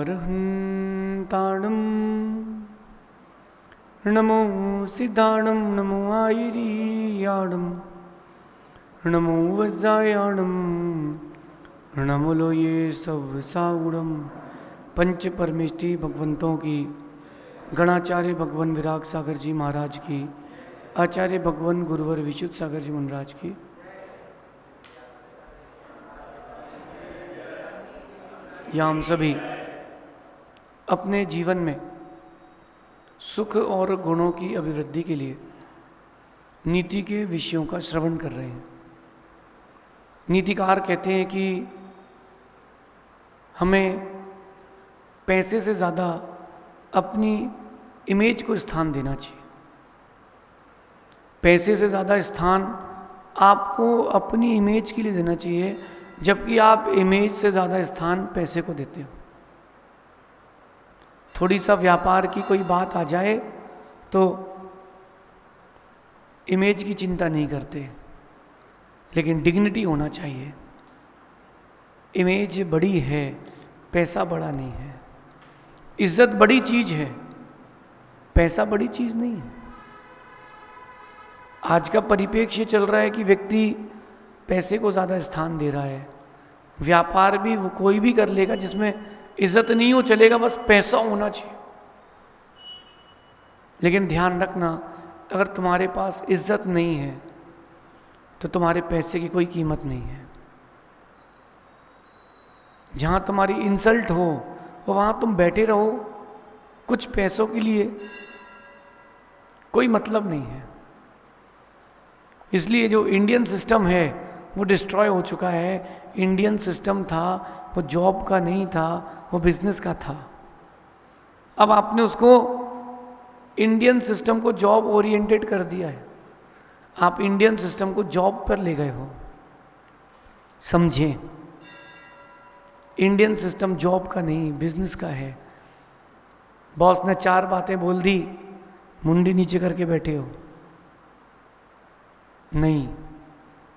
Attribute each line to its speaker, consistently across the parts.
Speaker 1: अरहन्ताणं नमो सिद्धाणं नमो आयरीयाणं नमो वज्रायाणं नमो लोये सवसागुणम। पंच परमेष्टि भगवंतों की, गणाचार्य भगवान विराग सागर जी महाराज की, आचार्य भगवान गुरुवर विशुद्ध सागर जी महाराज की, या हम सभी अपने जीवन में सुख और गुणों की अभिवृद्धि के लिए नीति के विषयों का श्रवण कर रहे हैं। नीतिकार कहते हैं कि हमें पैसे से ज़्यादा अपनी इमेज को स्थान देना चाहिए। पैसे से ज़्यादा स्थान आपको अपनी इमेज के लिए देना चाहिए, जबकि आप इमेज से ज़्यादा स्थान पैसे को देते हो। थोड़ी सा व्यापार की कोई बात आ जाए तो इमेज की चिंता नहीं करते, लेकिन डिग्निटी होना चाहिए। इमेज बड़ी है, पैसा बड़ा नहीं है। इज्जत बड़ी चीज है, पैसा बड़ी चीज नहीं है। आज का परिप्रेक्ष्य चल रहा है कि व्यक्ति पैसे को ज़्यादा स्थान दे रहा है। व्यापार भी वो कोई भी कर लेगा जिसमें इज्जत नहीं हो चलेगा, बस पैसा होना चाहिए। लेकिन ध्यान रखना, अगर तुम्हारे पास इज्जत नहीं है तो तुम्हारे पैसे की कोई कीमत नहीं है। जहाँ तुम्हारी इंसल्ट हो वहाँ तुम बैठे रहो कुछ पैसों के लिए, कोई मतलब नहीं है। इसलिए जो इंडियन सिस्टम है वो डिस्ट्रॉय हो चुका है। इंडियन सिस्टम था वो जॉब का नहीं था, वो बिजनेस का था। अब आपने उसको इंडियन सिस्टम को जॉब ओरिएंटेड कर दिया है। आप इंडियन सिस्टम को जॉब पर ले गए हो। समझें, इंडियन सिस्टम जॉब का नहीं, बिजनेस का है। बॉस ने 4 बातें बोल दी, मुंडी नीचे करके बैठे हो। नहीं,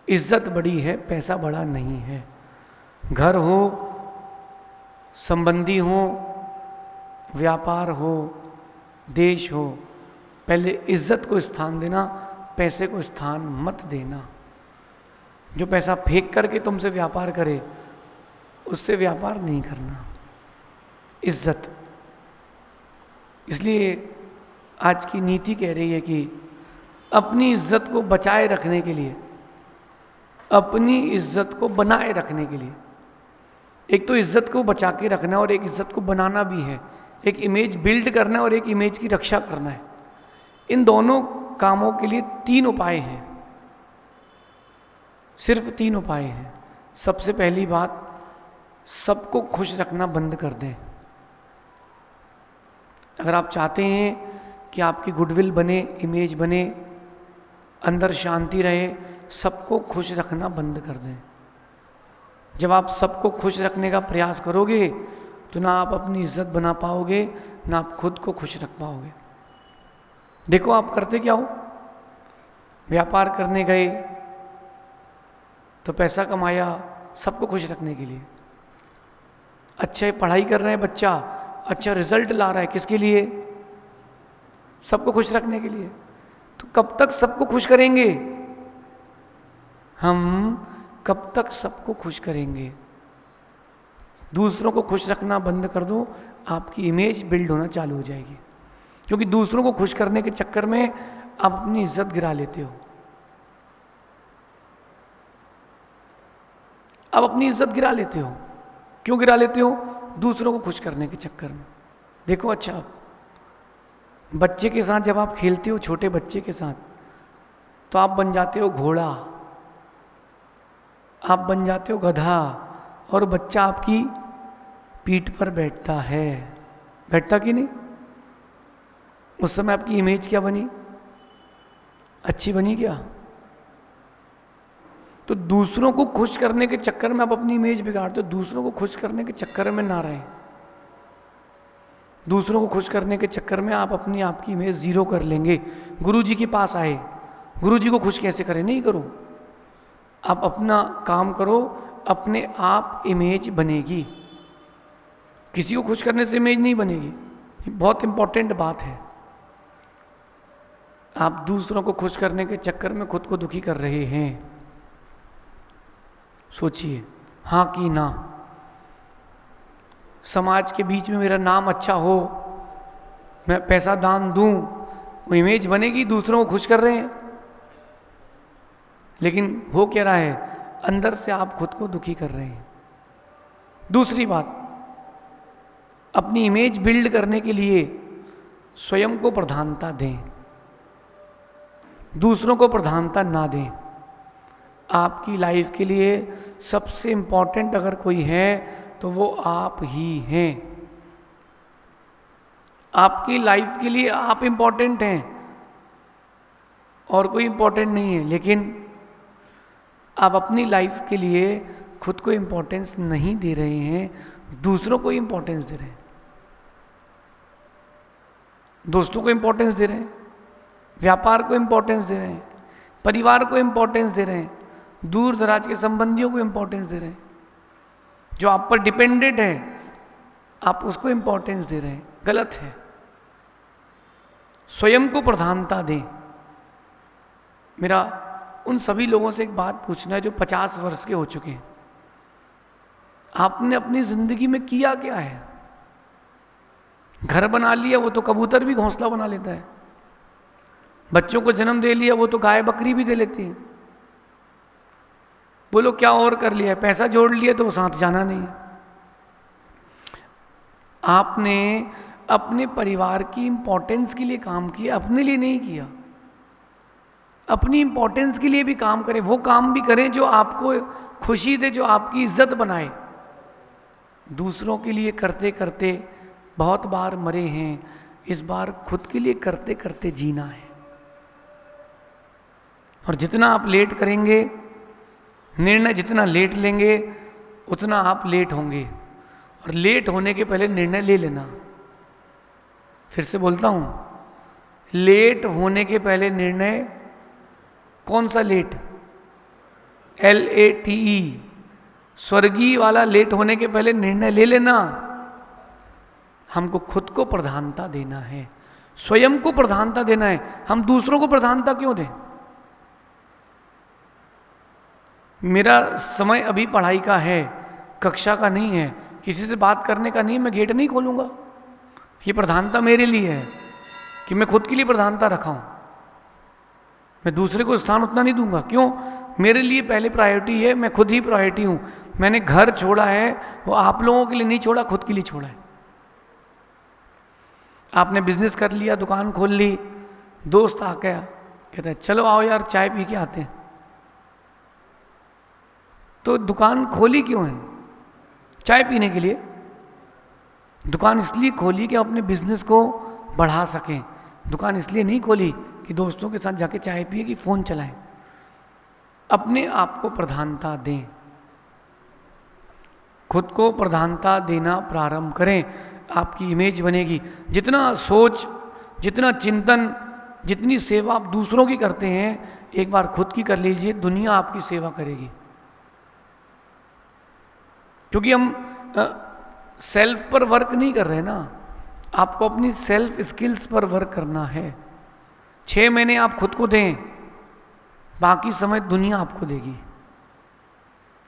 Speaker 1: इज्जत बड़ी है, पैसा बड़ा नहीं है। घर हो, संबंधी हो, व्यापार हो, देश हो, पहले इज्जत को स्थान देना, पैसे को स्थान मत देना। जो पैसा फेंक करके तुमसे व्यापार करे उससे व्यापार नहीं करना। इज्जत। इसलिए आज की नीति कह रही है कि अपनी इज्जत को बचाए रखने के लिए, अपनी इज्जत को बनाए रखने के लिए, एक तो इज्जत को बचा के रखना है और एक इज्जत को बनाना भी है। एक इमेज बिल्ड करना है और एक इमेज की रक्षा करना है। इन दोनों कामों के लिए 3 उपाय हैं, सिर्फ 3 उपाय हैं। सबसे पहली बात, सबको खुश रखना बंद कर दें। अगर आप चाहते हैं कि आपकी गुडविल बने, इमेज बने, अंदर शांति रहे, सबको खुश रखना बंद कर दें। जब आप सबको खुश रखने का प्रयास करोगे तो ना आप अपनी इज्जत बना पाओगे, ना आप खुद को खुश रख पाओगे। देखो आप करते क्या हो। व्यापार करने गए तो पैसा कमाया सबको खुश रखने के लिए। अच्छे पढ़ाई कर रहे हैं बच्चा, अच्छा रिजल्ट ला रहा है, किसके लिए? सबको खुश रखने के लिए। तो कब तक सबको खुश करेंगे हम? कब तक सबको खुश करेंगे? दूसरों को खुश रखना बंद कर दो, आपकी इमेज बिल्ड होना चालू हो जाएगी। क्योंकि दूसरों को खुश करने के चक्कर में आप अपनी इज्जत गिरा लेते हो। आप अपनी इज्जत गिरा लेते हो। क्यों गिरा लेते हो? दूसरों को खुश करने के चक्कर में। देखो, अच्छा बच्चे के साथ जब आप खेलते हो, छोटे बच्चे के साथ, तो आप बन जाते हो घोड़ा, आप बन जाते हो गधा, और बच्चा आपकी पीठ पर बैठता है। बैठता कि नहीं? उस समय आपकी इमेज क्या बनी? अच्छी बनी क्या? तो दूसरों को खुश करने के चक्कर में आप अपनी इमेज बिगाड़ते हो। दूसरों को खुश करने के चक्कर में ना रहें। दूसरों को खुश करने के चक्कर में आप अपनी आपकी इमेज जीरो कर लेंगे। गुरु जी के पास आए, गुरु जी को खुश कैसे करें? नहीं करो। आप अपना काम करो, अपने आप इमेज बनेगी। किसी को खुश करने से इमेज नहीं बनेगी। ये बहुत इंपॉर्टेंट बात है। आप दूसरों को खुश करने के चक्कर में खुद को दुखी कर रहे हैं। सोचिए, हाँ कि ना। समाज के बीच में मेरा नाम अच्छा हो, मैं पैसा दान दूं, वो इमेज बनेगी, दूसरों को खुश कर रहे हैं। लेकिन हो क्या रहा है, अंदर से आप खुद को दुखी कर रहे हैं। दूसरी बात, अपनी इमेज बिल्ड करने के लिए स्वयं को प्रधानता दें, दूसरों को प्रधानता ना दें। आपकी लाइफ के लिए सबसे इंपॉर्टेंट अगर कोई है तो वो आप ही हैं। आपकी लाइफ के लिए आप इंपॉर्टेंट हैं और कोई इंपॉर्टेंट नहीं है। लेकिन आप अपनी लाइफ के लिए खुद को इंपॉर्टेंस नहीं दे रहे हैं, दूसरों को इंपॉर्टेंस दे रहे हैं। दोस्तों को इंपॉर्टेंस दे रहे हैं, व्यापार को इंपॉर्टेंस दे रहे हैं, परिवार को इंपॉर्टेंस दे रहे हैं, दूर दराज के संबंधियों को इंपॉर्टेंस दे रहे हैं। जो आप पर डिपेंडेंट है आप उसको इंपॉर्टेंस दे रहे हैं, गलत है। स्वयं को प्रधानता दें। मेरा उन सभी लोगों से एक बात पूछना है जो 50 वर्ष के हो चुके हैं, आपने अपनी जिंदगी में किया क्या है? घर बना लिया, वो तो कबूतर भी घोंसला बना लेता है। बच्चों को जन्म दे लिया, वो तो गाय बकरी भी दे लेती है। बोलो क्या और कर लिया है? पैसा जोड़ लिया तो वो साथ जाना नहीं है। आपने अपने परिवार की इंपॉर्टेंस के लिए काम किया, अपने लिए नहीं किया। अपनी इंपॉर्टेंस के लिए भी काम करें, वो काम भी करें जो आपको खुशी दे, जो आपकी इज्जत बनाए। दूसरों के लिए करते करते बहुत बार मरे हैं, इस बार खुद के लिए करते करते जीना है। और जितना आप लेट करेंगे, निर्णय जितना लेट लेंगे, उतना आप लेट होंगे। और लेट होने के पहले निर्णय ले लेना। फिर से बोलता हूं, लेट होने के पहले निर्णय। कौन सा लेट? LATE, स्वर्गीय वाला लेट होने के पहले निर्णय ले लेना। हमको खुद को प्रधानता देना है, स्वयं को प्रधानता देना है। हम दूसरों को प्रधानता क्यों दें? मेरा समय अभी पढ़ाई का है, कक्षा का नहीं है, किसी से बात करने का नहीं, मैं गेट नहीं खोलूंगा। ये प्रधानता मेरे लिए है कि मैं खुद के लिए प्रधानता रखा हूं। मैं दूसरे को स्थान उतना नहीं दूंगा। क्यों? मेरे लिए पहले प्रायोरिटी है, मैं खुद ही प्रायोरिटी हूं। मैंने घर छोड़ा है, वो आप लोगों के लिए नहीं छोड़ा, खुद के लिए छोड़ा है। आपने बिजनेस कर लिया, दुकान खोल ली, दोस्त आ गया, कहता है चलो आओ यार चाय पी के आते हैं। तो दुकान खोली क्यों है? चाय पीने के लिए। दुकान इसलिए खोली कि अपने बिजनेस को बढ़ा सकें। दुकान इसलिए नहीं खोली कि दोस्तों के साथ जाके चाय पिए कि फोन चलाएं। अपने आप को प्रधानता दें, खुद को प्रधानता देना प्रारंभ करें, आपकी इमेज बनेगी। जितना सोच, जितना चिंतन, जितनी सेवा आप दूसरों की करते हैं, एक बार खुद की कर लीजिए, दुनिया आपकी सेवा करेगी। क्योंकि हम सेल्फ पर वर्क नहीं कर रहे ना, आपको अपनी सेल्फ स्किल्स पर वर्क करना है। 6 महीने आप खुद को दें, बाकी समय दुनिया आपको देगी।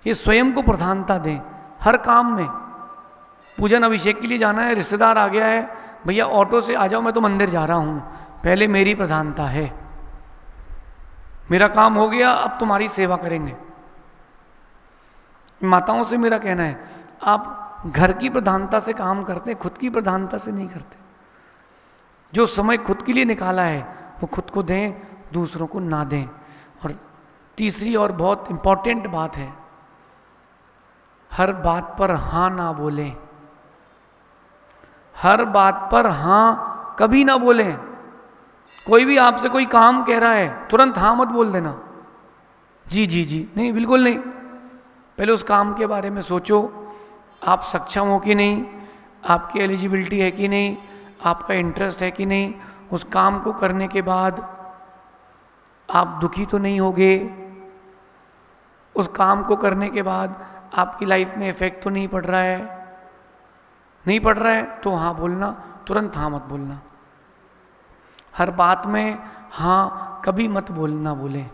Speaker 1: ये स्वयं को प्रधानता दें हर काम में। पूजन अभिषेक के लिए जाना है, रिश्तेदार आ गया है, भैया ऑटो से आ जाओ, मैं तो मंदिर जा रहा हूं, पहले मेरी प्रधानता है। मेरा काम हो गया, अब तुम्हारी सेवा करेंगे। माताओं से मेरा कहना है, आप घर की प्रधानता से काम करते हैं, खुद की प्रधानता से नहीं करते। जो समय खुद के लिए निकाला है वो खुद को दें, दूसरों को ना दें। और तीसरी और बहुत इंपॉर्टेंट बात है, हर बात पर हाँ ना बोलें। हर बात पर हाँ कभी ना बोलें। कोई भी आपसे कोई काम कह रहा है, तुरंत हाँ मत बोल देना, जी जी जी, नहीं, बिल्कुल नहीं। पहले उस काम के बारे में सोचो, आप सक्षम हो कि नहीं, आपकी एलिजिबिलिटी है कि नहीं, आपका इंटरेस्ट है कि नहीं। उस काम को करने के बाद आप दुखी तो नहीं होगे, उस काम को करने के बाद आपकी लाइफ में इफेक्ट तो नहीं पड़ रहा है। नहीं पड़ रहा है तो हाँ बोलना, तुरंत हाँ मत बोलना। हर बात में हाँ कभी मत बोलना बोले।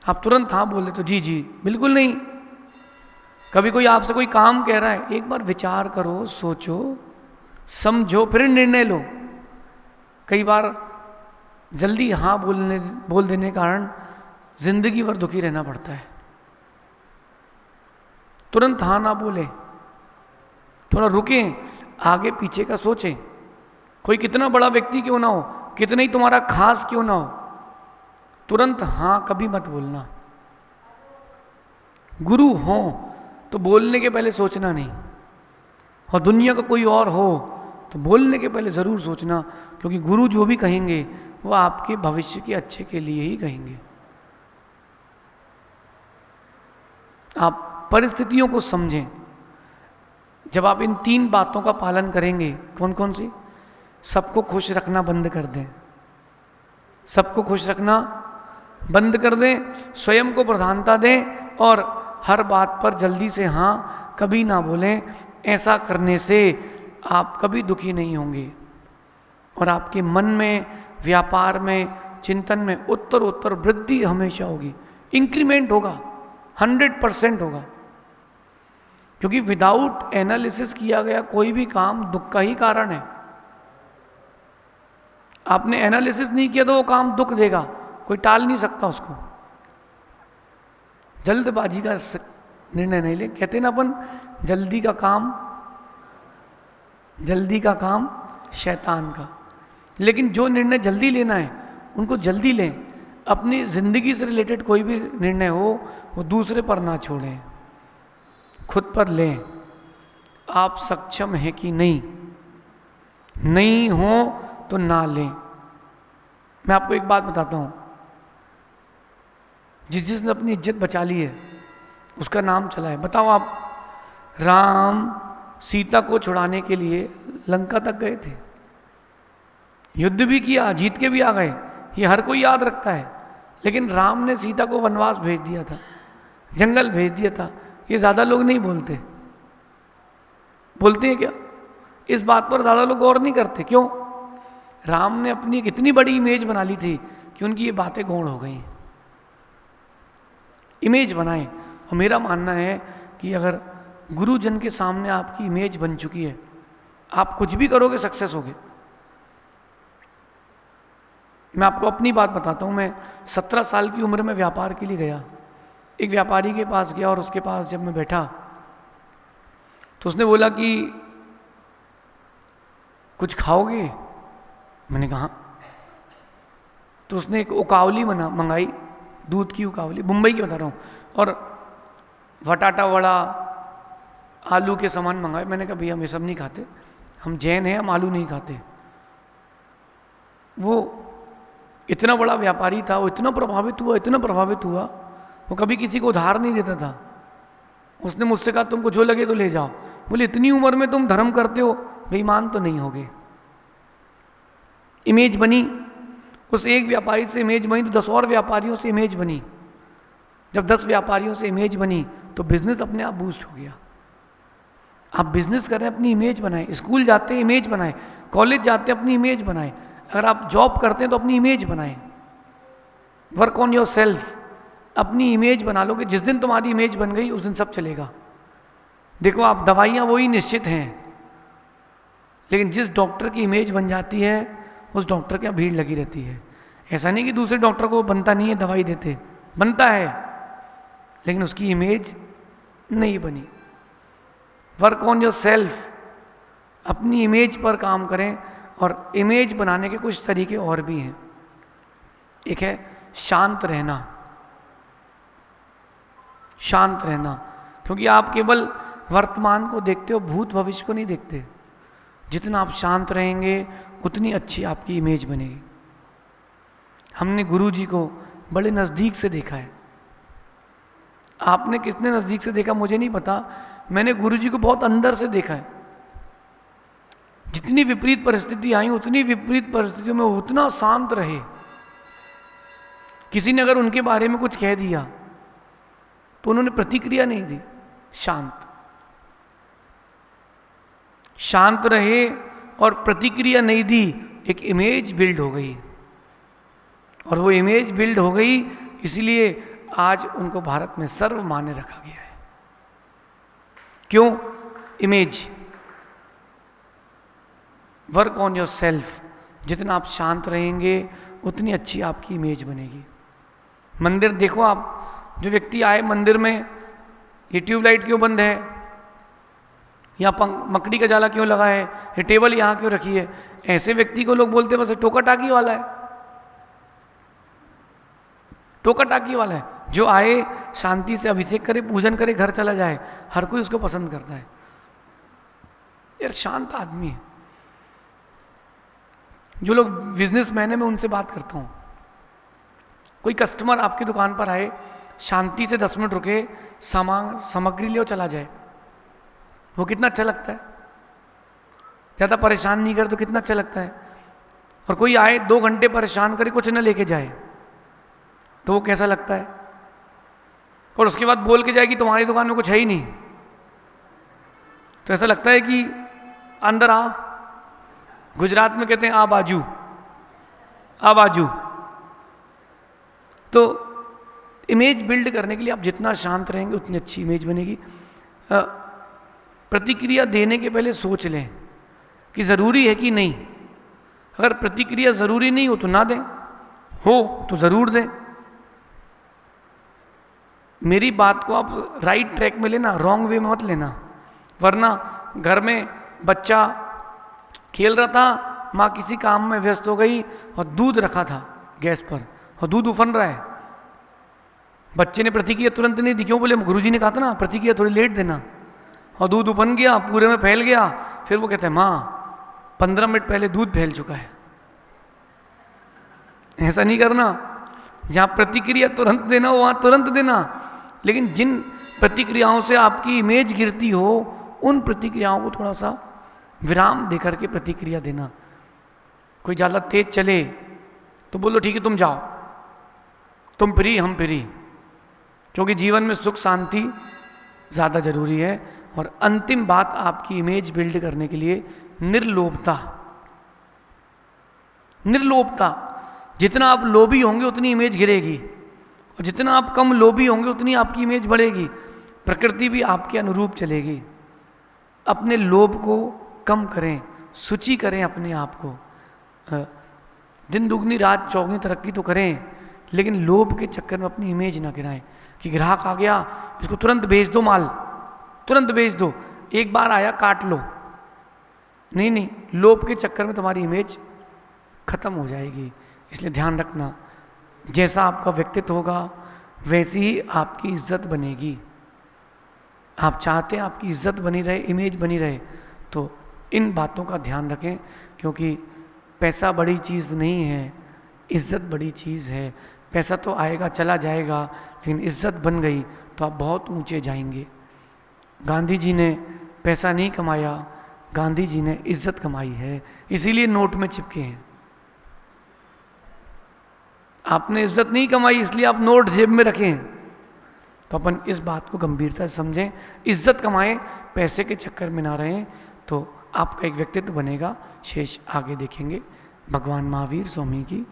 Speaker 1: आप तुरंत हाँ बोले तो जी जी, बिल्कुल नहीं। कभी कोई आपसे कोई काम कह रहा है, एक बार विचार करो, सोचो, समझो, फिर निर्णय लो। कई बार जल्दी हाँ बोल देने के कारण जिंदगी भर दुखी रहना पड़ता है। तुरंत हाँ ना बोले, थोड़ा रुकें, आगे पीछे का सोचें। कोई कितना बड़ा व्यक्ति क्यों ना हो, कितना ही तुम्हारा खास क्यों ना हो, तुरंत हाँ कभी मत बोलना। गुरु हो तो बोलने के पहले सोचना नहीं, और दुनिया का कोई और हो तो बोलने के पहले ज़रूर सोचना, क्योंकि गुरु जो भी कहेंगे वो आपके भविष्य के अच्छे के लिए ही कहेंगे। आप परिस्थितियों को समझें। जब आप इन 3 बातों का पालन करेंगे, कौन कौन सी? सबको खुश रखना बंद कर दें, सबको खुश रखना बंद कर दें, स्वयं को प्रधानता दें, और हर बात पर जल्दी से हाँ कभी ना बोलें। ऐसा करने से आप कभी दुखी नहीं होंगे, और आपके मन में, व्यापार में, चिंतन में उत्तर वृद्धि हमेशा होगी, इंक्रीमेंट होगा, 100% होगा। क्योंकि विदाउट एनालिसिस किया गया कोई भी काम दुख का ही कारण है। आपने एनालिसिस नहीं किया तो वो काम दुख देगा, कोई टाल नहीं सकता उसको। जल्दबाजी का निर्णय नहीं ले, कहते ना अपन, जल्दी का काम शैतान का। लेकिन जो निर्णय जल्दी लेना है उनको जल्दी लें। अपनी जिंदगी से रिलेटेड कोई भी निर्णय हो वो दूसरे पर ना छोड़ें, खुद पर लें। आप सक्षम हैं कि नहीं हो तो ना लें। मैं आपको एक बात बताता हूं, जिसने अपनी इज्जत बचा ली है उसका नाम चला है। बताओ, आप राम सीता को छुड़ाने के लिए लंका तक गए थे, युद्ध भी किया, जीत के भी आ गए, ये हर कोई याद रखता है। लेकिन राम ने सीता को वनवास भेज दिया था, जंगल भेज दिया था, ये ज़्यादा लोग नहीं बोलते। बोलते हैं क्या? इस बात पर ज़्यादा लोग गौर नहीं करते। क्यों? राम ने अपनी एक इतनी बड़ी इमेज बना ली थी कि उनकी ये बातें गौण हो गई। इमेज बनाए। और मेरा मानना है कि अगर गुरुजन के सामने आपकी इमेज बन चुकी है, आप कुछ भी करोगे सक्सेस होगे। मैं आपको अपनी बात बताता हूँ। मैं 17 साल की उम्र में व्यापार के लिए गया। एक व्यापारी के पास गया, और उसके पास जब मैं बैठा तो उसने बोला कि कुछ खाओगे? मैंने कहा। तो उसने एक उकावली मंगाई, दूध की उकावली, मुंबई की बता रहा हूँ, और वटाटा वड़ा, आलू के सामान मंगाए। मैंने कहा भैया हम ये सब नहीं खाते, हम जैन हैं, हम आलू नहीं खाते। वो इतना बड़ा व्यापारी था, वो इतना प्रभावित हुआ, वो कभी किसी को उधार नहीं देता था। उसने मुझसे कहा तुमको जो लगे तो ले जाओ। बोले इतनी उम्र में तुम धर्म करते हो, बेईमान तो नहीं होगे। इमेज बनी, उस एक व्यापारी से इमेज बनी तो 10 और व्यापारियों से इमेज बनी। जब 10 व्यापारियों से इमेज बनी तो बिजनेस अपने आप बूस्ट हो गया। आप बिजनेस कर रहे हैं, अपनी इमेज बनाएं। स्कूल जाते हैं, इमेज बनाएं। कॉलेज जाते हैं, अपनी इमेज बनाएं। अगर आप जॉब करते हैं तो अपनी इमेज बनाएं। Work on your self. अपनी इमेज बना लोगे, जिस दिन तुम्हारी इमेज बन गई उस दिन सब चलेगा। देखो, आप दवाइयाँ वही निश्चित हैं, लेकिन जिस डॉक्टर की इमेज बन जाती है उस डॉक्टर के यहाँ भीड़ लगी रहती है। ऐसा नहीं कि दूसरे डॉक्टर को बनता नहीं है, दवाई देते, बनता है, लेकिन उसकी इमेज नहीं बनी। Work on your self. अपनी इमेज पर काम करें। और इमेज बनाने के कुछ तरीके और भी हैं। एक है शांत रहना। शांत रहना, क्योंकि आप केवल वर्तमान को देखते हो, भूत भविष्य को नहीं देखते। जितना आप शांत रहेंगे उतनी अच्छी आपकी इमेज बनेगी। हमने गुरुजी को बड़े नज़दीक से देखा है। आपने कितने नज़दीक से देखा मुझे नहीं पता, मैंने गुरुजी को बहुत अंदर से देखा है। जितनी विपरीत परिस्थिति आई, उतनी विपरीत परिस्थितियों में उतना शांत रहे। किसी ने अगर उनके बारे में कुछ कह दिया तो उन्होंने प्रतिक्रिया नहीं दी, शांत। शांत रहे और प्रतिक्रिया नहीं दी, एक इमेज बिल्ड हो गई, और वो इमेज बिल्ड हो गई, इसलिए आज उनको भारत में सर्वमान्य रखा गया है। क्यों? Image. Work on your self. जितना आप शांत रहेंगे उतनी अच्छी आपकी इमेज बनेगी। मंदिर देखो आप, जो व्यक्ति आए मंदिर में, ये ट्यूबलाइट क्यों बंद है, यहाँ मकड़ी का जाला क्यों लगा है, ये टेबल यहाँ क्यों रखी है, ऐसे व्यक्ति को लोग बोलते हैं बस टोका टाकी वाला है, टोका टाकी वाला है। जो आए शांति से अभिषेक करे, पूजन करे, घर चला जाए, हर कोई उसको पसंद करता है। यार शांत आदमी है। जो लोग बिजनेसमैन है, मैं उनसे बात करता हूँ, कोई कस्टमर आपकी दुकान पर आए, शांति से 10 मिनट रुके, सामग्री ले और चला जाए, वो कितना अच्छा लगता है। ज़्यादा परेशान नहीं करे तो कितना अच्छा लगता है। और कोई आए 2 घंटे परेशान करे, कुछ न लेके जाए, तो वो कैसा लगता है। और उसके बाद बोल के जाए कि तुम्हारी दुकान में कुछ है ही नहीं, तो ऐसा लगता है कि अंदर आ। गुजरात में कहते हैं आ बाजू, आ बाजू। तो इमेज बिल्ड करने के लिए आप जितना शांत रहेंगे उतनी अच्छी इमेज बनेगी। प्रतिक्रिया देने के पहले सोच लें कि ज़रूरी है कि नहीं। अगर प्रतिक्रिया ज़रूरी नहीं हो तो ना दें, हो तो ज़रूर दें। मेरी बात को आप राइट ट्रैक में लेना, रॉन्ग वे में मत लेना। वरना घर में बच्चा खेल रहा था, माँ किसी काम में व्यस्त हो गई और दूध रखा था गैस पर और दूध उफन रहा है। बच्चे ने प्रतिक्रिया तुरंत नहीं दी, क्यों? बोले गुरुजी ने कहा था ना प्रतिक्रिया थोड़ी लेट देना, और दूध उफन गया, पूरे में फैल गया। फिर वो कहते हैं माँ 15 मिनट पहले दूध फैल चुका है। ऐसा नहीं करना। जहाँ प्रतिक्रिया तुरंत देना हो वहाँ तुरंत देना, लेकिन जिन प्रतिक्रियाओं से आपकी इमेज गिरती हो उन प्रतिक्रियाओं को थोड़ा सा विराम देकर के प्रतिक्रिया देना। कोई ज़्यादा तेज चले तो बोलो ठीक है तुम जाओ, तुम फ्री हम फ्री, क्योंकि जीवन में सुख शांति ज़्यादा जरूरी है। और अंतिम बात आपकी इमेज बिल्ड करने के लिए निर्लोभता। निर्लोभता। जितना आप लोभी होंगे उतनी इमेज गिरेगी, और जितना आप कम लोभी होंगे उतनी आपकी इमेज बढ़ेगी। प्रकृति भी आपके अनुरूप चलेगी। अपने लोभ को कम करें, सूची करें अपने आप को। दिन दुगनी रात चौगनी तरक्की तो करें, लेकिन लोभ के चक्कर में अपनी इमेज ना गिराएं कि ग्राहक आ गया इसको तुरंत बेच दो, माल तुरंत बेच दो, एक बार आया काट लो। नहीं नहीं, लोभ के चक्कर में तुम्हारी इमेज खत्म हो जाएगी। इसलिए ध्यान रखना, जैसा आपका व्यक्तित्व होगा वैसी ही आपकी इज्जत बनेगी। आप चाहते हैं आपकी इज्जत बनी रहे, इमेज बनी रहे, तो इन बातों का ध्यान रखें, क्योंकि पैसा बड़ी चीज़ नहीं है, इज्जत बड़ी चीज़ है। पैसा तो आएगा चला जाएगा, लेकिन इज्जत बन गई तो आप बहुत ऊंचे जाएंगे। गांधी जी ने पैसा नहीं कमाया, गांधी जी ने इज्जत कमाई है, इसीलिए नोट में चिपके हैं। आपने इज्जत नहीं कमाई इसलिए आप नोट जेब में रखें। तो अपन इस बात को गंभीरता से समझें, इज्जत कमाएं, पैसे के चक्कर में ना रहें, तो आपका एक व्यक्तित्व बनेगा। शेष आगे देखेंगे। भगवान महावीर स्वामी की